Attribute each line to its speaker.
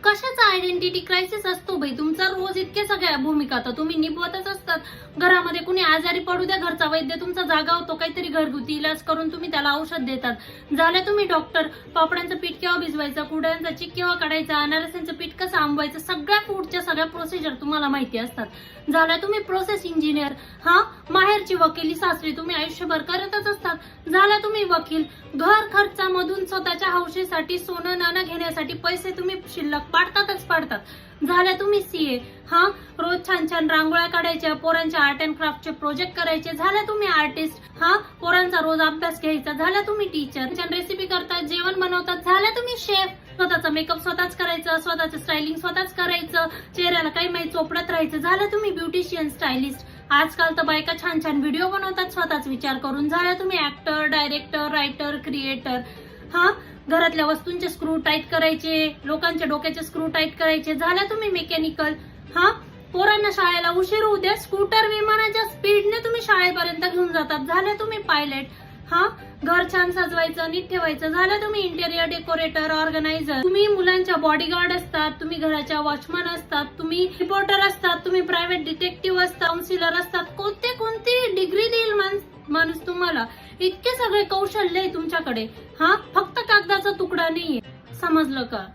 Speaker 1: कशाचा identity crisis असतो बाई तुमचा? रोज इतके सगळ्या भूमिका तर तुम्ही निभवतच असतात. घरामध्ये कुणी आजारी पडू द्या, घरचा वैद्य तुमचा जागा होतो, काहीतरी घरगुती इलाज करून तुम्ही त्याला औषध देतात. झालं तुम्ही डॉक्टर, पापडांचं पीठ केव्हा भिजवायचं, कुड्यांचा चिक केव्हा काढायचा, अनारसांचं पीठ कसं आंबवायचं, सगळ्या फूडच्या सगळ्या प्रोसिजर तुम्हाला माहिती असतात. झालं तुम्ही प्रोसेस इंजिनियर, माहेरची वकिली सासरी तुम्ही आयुष्यभर करतच असतात. झाला तुम्ही वकील, घर खर्चामधून स्वतःच्या हौशेसाठी सोनं नाणं घेण्यासाठी पैसे तुम्ही शिल्लक पाडतात. झाल्या तुम्ही सीए, रोज छान छान रांगोळ्या काढायच्या, पोरांच्या आर्ट अँड क्राफ्टचे प्रोजेक्ट करायचे. झाल्या तुम्ही आर्टिस्ट, पोरांचा रोज अभ्यास घ्यायचा. झाल्या तुम्ही टीचर, छान रेसिपी करतात, जेवण बनवतात. झाल्या तुम्ही शेफ, स्वतःचा मेकअप स्वतःच करायचं, स्वतःचं स्टायलिंग स्वतःच करायचं, चेहऱ्याला काही माहिती चोपडत राहायचं. झालं तुम्ही ब्युटिशियन, स्टायलिस्ट. आजकाल तर बायका छान छान व्हिडिओ बनवतात स्वतःच विचार करून. झाल्या तुम्ही ऍक्टर, डायरेक्टर, रायटर, क्रिएटर. घरातल्या वस्तूंचे स्क्रू टाईट करायचे, लोकांच्या डोक्याचे स्क्रू टाईट करायचे. झाल्या तुम्ही मेकॅनिकल. पोरांना शाळेला उशीर होऊ द्या, स्कूटर विमानाच्या स्पीडने तुम्ही शाळेपर्यंत घेऊन जातात. झाल्या तुम्ही पायलट. घर छान सजवायचं, नीट ठेवायचं. झालं तुम्ही इंटेरियर डेकोरेटर, ऑर्गनायझर. तुम्ही मुलांच्या बॉडीगार्ड असतात, तुम्ही घराच्या वॉचमन असतात, तुम्ही रिपोर्टर असतात, तुम्ही प्रायव्हेट डिटेक्टिव्ह असतात, काउन्सिलर असतात. कोणती डिग्री देईल माणूस तुम्हाला? इतके सगळे कौशल्य आहे तुमच्याकडे. फक्त कागदाचा तुकडा नाहीये. समजलं का?